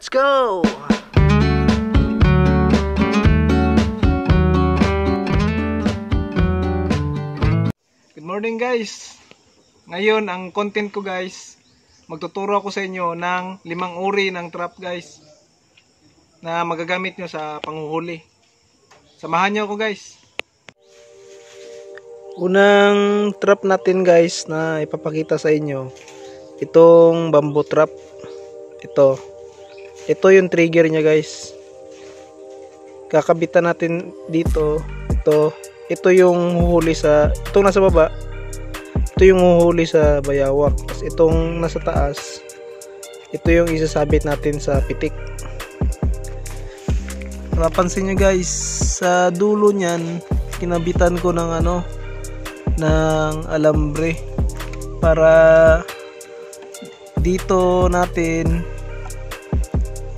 Let's go! Good morning guys! Ngayon ang content ko guys, magtuturo ako sa inyo ng 5 uri ng trap guys na magagamit nyo sa panghuhuli. Samahan nyo ako guys. Unang trap natin guys na ipapakita sa inyo, itong bamboo trap. Ito yung trigger niya guys. Kakabitan natin dito. Ito yung huhuli sa, itong nasa baba, ito yung huhuli sa bayawak. Tapos itong nasa taas, ito yung isasabit natin sa pitik. Napansin nyo guys, sa dulo niyan kinabitan ko ng ng alambre para dito natin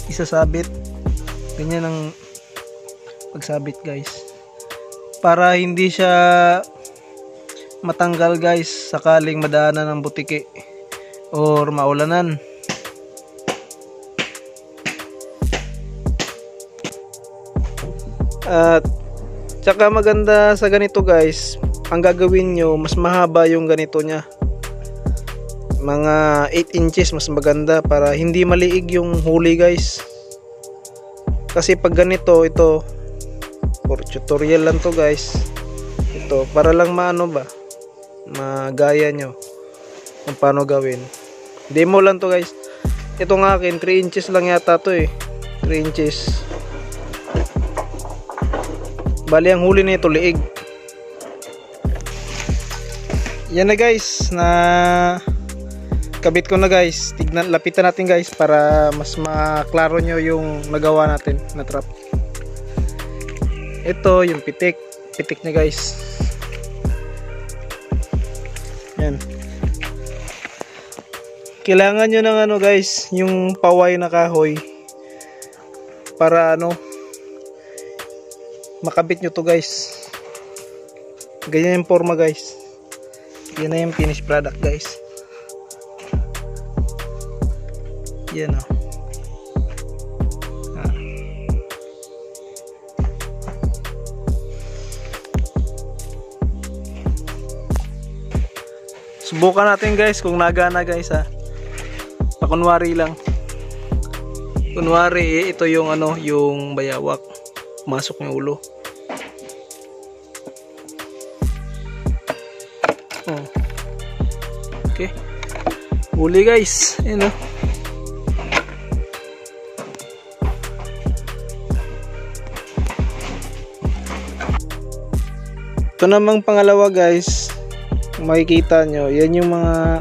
isasabit. Ganyan ang pagsabit guys, para hindi siya matanggal guys sakaling madaanan ng butike or maulanan. At tsaka maganda sa ganito guys, ang gagawin nyo, mas mahaba yung ganito nya, mga 8 inches mas maganda para hindi maliig yung huli guys. Kasi pag ganito, ito for tutorial lang to guys, ito para lang magaya nyo kung paano gawin. Demo lang to guys. Itong akin 3 inches lang yata to 3 inches. Bali ang huli nito liig. Yan na guys, na kabit ko na guys. Lapitan natin guys para mas maklaro nyo yung nagawa natin na trap. Ito yung pitik niya guys. Yan. Kailangan nyo ng guys, yung paway na kahoy para makabit nyo to guys. Ganyan yung forma guys. Yan na yung finished product guys. Yan subukan natin guys kung nagana guys pakunwari lang. Kunwari ito yung yung bayawak, masok yung ulo. Okay, huli guys. Ito namang pangalawa guys, kung makikita nyo, yan yung mga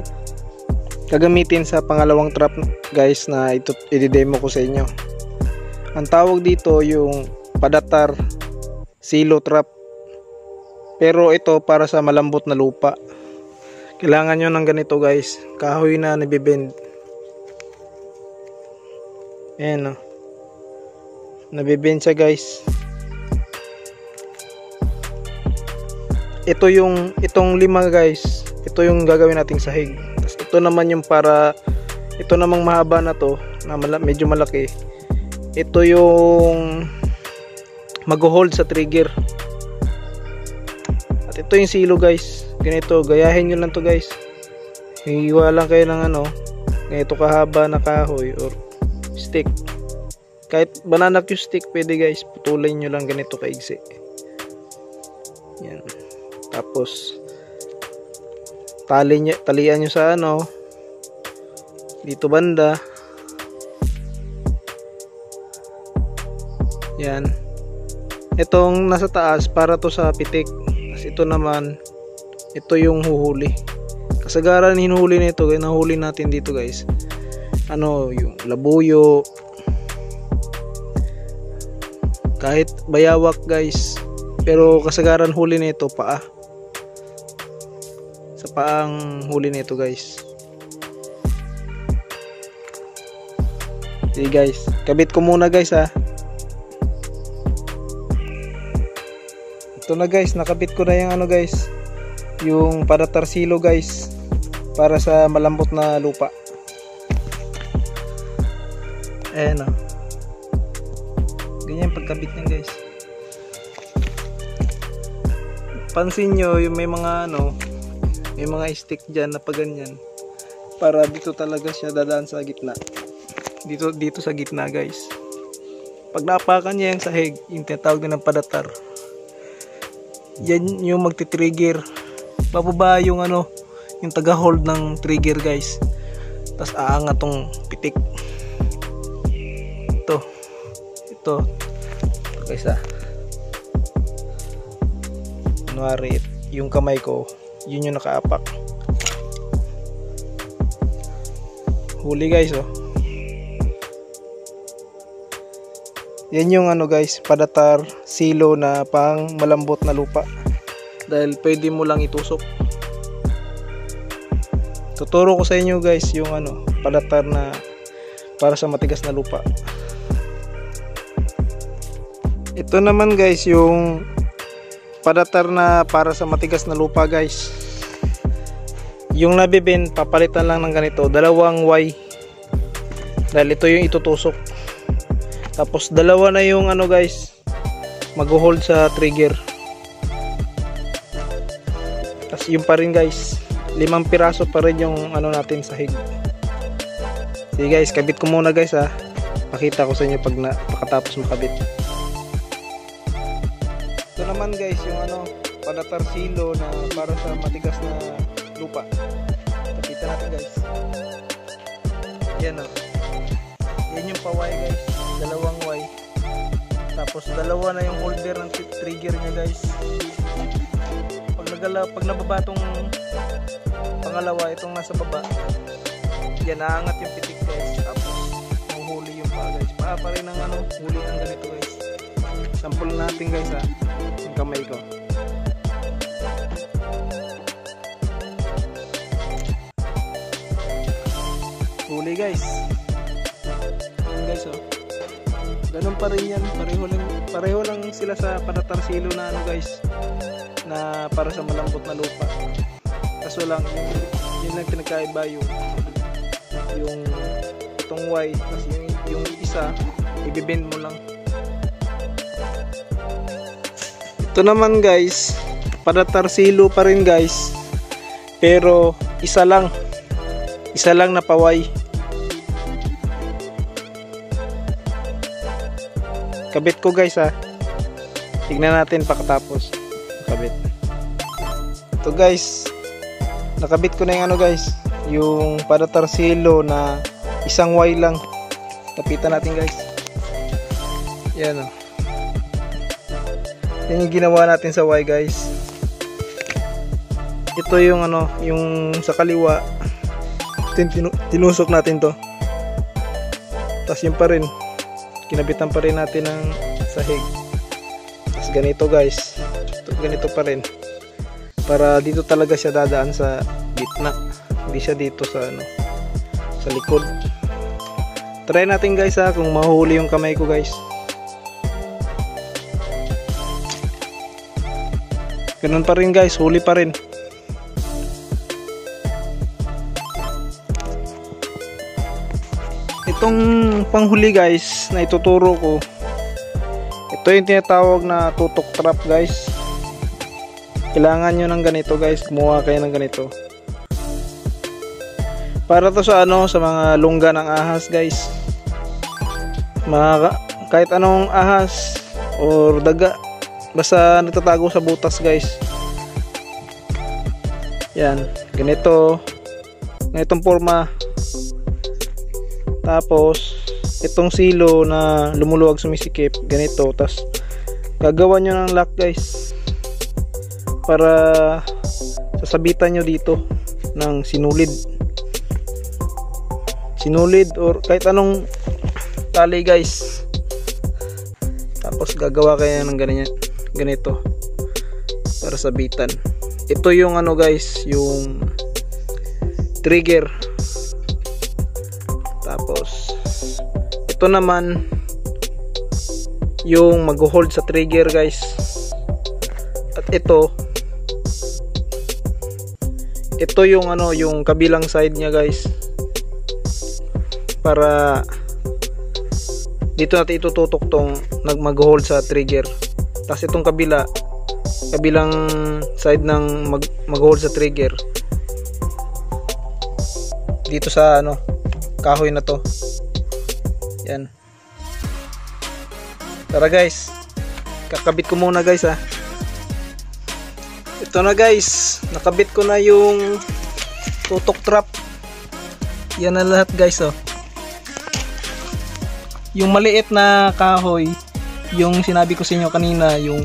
gagamitin sa pangalawang trap guys na ito i-demo ko sa inyo. Ang tawag dito yung padatar silo trap, pero ito para sa malambot na lupa. Kailangan nyo ng ganito guys, kahoy na nabibend. Ayan nabibend siya guys. Itong 5 guys, ito yung gagawin nating sahig. Tapos ito naman yung ito namang mahaba na to, na medyo malaki. Ito yung mag-hold sa trigger. At ito yung silo guys. Ganito, gayahin nyo lang to guys. Hiwa lang kayo ng ganito kahaba na kahoy or stick. Kahit banana cue stick pwede guys, putulin nyo lang ganito kaigsi. Yan. Tapos talian nyo sa dito banda. Yan. Itong nasa taas para to sa pitik. Tapos ito naman, ito yung huhuli. Kasagaran hinuhuli nito, nahuli natin dito guys. Yung labuyo. Kahit bayawak guys. Pero kasagaran huli nito paa. Sa paang huli nito guys. Sige guys, kabit ko muna guys Ito na guys, nakabit ko na yung guys, yung padatar silo guys, para sa malambot na lupa. Ayan o. Ganyan pagkabit niya guys. Pansin nyo yung may mga may mga stick dyan na paganyan. Para dito talaga siya dadaan sa gitna. Dito sa gitna guys. Pag naapakan niya yung sahig, yung tinatawag din ng padatar, yan yung magti-trigger. Bababa yung yung taga-hold ng trigger guys. Tapos aangat tong pitik. Ito guys kunwari yung kamay ko, yun yung nakaapak. Huli guys yan yung guys, padatar silo na pang malambot na lupa. Dahil pwede mo lang itusok. Tuturo ko sa inyo guys yung padatar na para sa matigas na lupa. Ito naman guys yung padatar na para sa matigas na lupa guys. Yung nabibin, papalitan lang ng ganito, 2 Y. Dahil ito yung itutusok. Tapos 2 na yung guys, mag-hold sa trigger. Tapos yung pa rin guys, 5 piraso pa rin yung natin sahig. Sige guys, kabit ko muna guys Pakita ko sa inyo pag pakatapos makabit. Ito naman guys yung padatar silo na para sa matigas na lupa. Kapitan natin guys. Yan yan yung paway guys, 2 Y. Tapos 2 na yung holder ng trigger nya guys. Pag nababa tong pangalawa, itong nasa baba, yan naangat yung pitik guys. Tapos mahuhuli yung paa guys. Paa pa rin ang huli ng ganito guys. Sample natin guys yung kamay ko. Huli guys. Yan guys ganun pa rin yan. Pareho lang sila sa padatar silo na guys, na para sa malambot na lupa. Kaso lang yun lang pinagkaiba yung itong Y, kasi yung isa ibibend mo lang. Ito naman guys, padatar silo pa rin guys, pero isa lang na paway. Kabit ko guys tignan natin pagkatapos kabit. Ito guys, nakabit ko na yung guys, yung padatar silo na 1 Y lang. Tapitan natin guys. Yan yan yung ginawa natin sa Y guys. Ito yung yung sa kaliwa, tinusok natin to. Tapos yun pa rin, kinabitan pa rin natin ng sahig. Tapos ganito guys, ganito pa rin, para dito talaga siya dadaan sa gitna, hindi siya dito sa sa likod. Try natin guys kung mahuli yung kamay ko guys. Ganun pa rin guys, huli pa rin. Itong panghuli guys na ituturo ko, ito yung tinatawag na tutok trap guys. Kailangan nyo ng ganito guys, kumuha kayo ng ganito. Para to sa sa mga lungga ng ahas guys. Kahit anong ahas or daga, basta nagtatago sa butas guys. Yan, ganitong forma. Tapos itong silo na lumuluwag sumisikip, ganito. Tapos gagawa nyo ng lock guys, para sasabitan nyo dito ng sinulid or kahit anong tali guys. Tapos gagawa kayo ng ganito para sabitan. Ito yung guys, yung trigger. Tapos ito naman yung mag-hold sa trigger guys. At ito yung yung kabilang side niya guys, para dito natin itututok tong mag-hold sa trigger. Tapos itong kabilang side ng mag-hold sa trigger dito sa kahoy na to. Yan. Tara guys, kakabit ko muna guys ha. Ito na guys, nakabit ko na yung tutok trap. Yan na lahat guys oh. Yung maliit na kahoy, yung sinabi ko sa inyo kanina, yung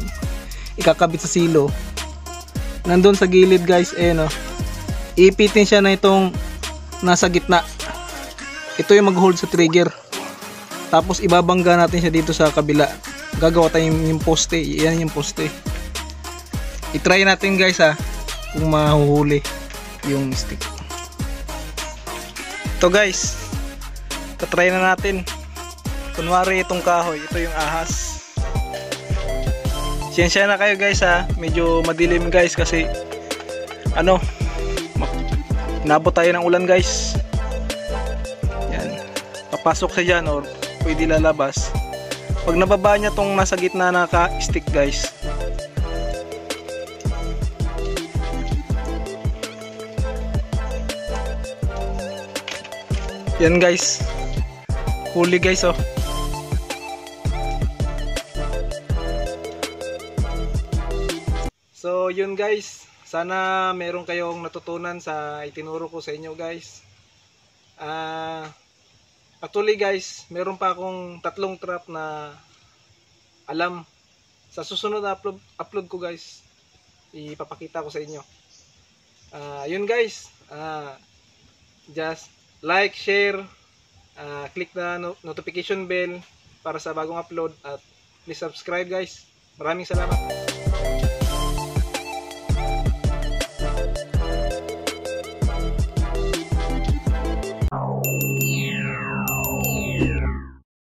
ikakabit sa silo, nandun sa gilid guys, ipitin siya na itong nasa gitna. Ito yung mag-hold sa trigger. Tapos ibabangga natin siya dito sa kabila. Gagawa tayo yung poste. Yan yung poste. I-try natin guys ha, kung mahuhuli yung stick. Ito guys, tatry na natin. Kunwari itong kahoy, ito yung ahas. Siyensya na kayo guys ha, medyo madilim guys kasi nabot tayo ng ulan guys. Yan, papasok siya dyan or pwede lalabas. Pag nababa niya tong nasa gitna na stick guys, yan guys, huli guys oh. So yun guys, sana meron kayong natutunan sa itinuro ko sa inyo guys. Actually guys, meron pa akong 3 trap na alam. Sa susunod na upload ko guys, ipapakita ko sa inyo. Yun guys, just like, share, click na notification bell para sa bagong upload, at please subscribe guys. Maraming salamat.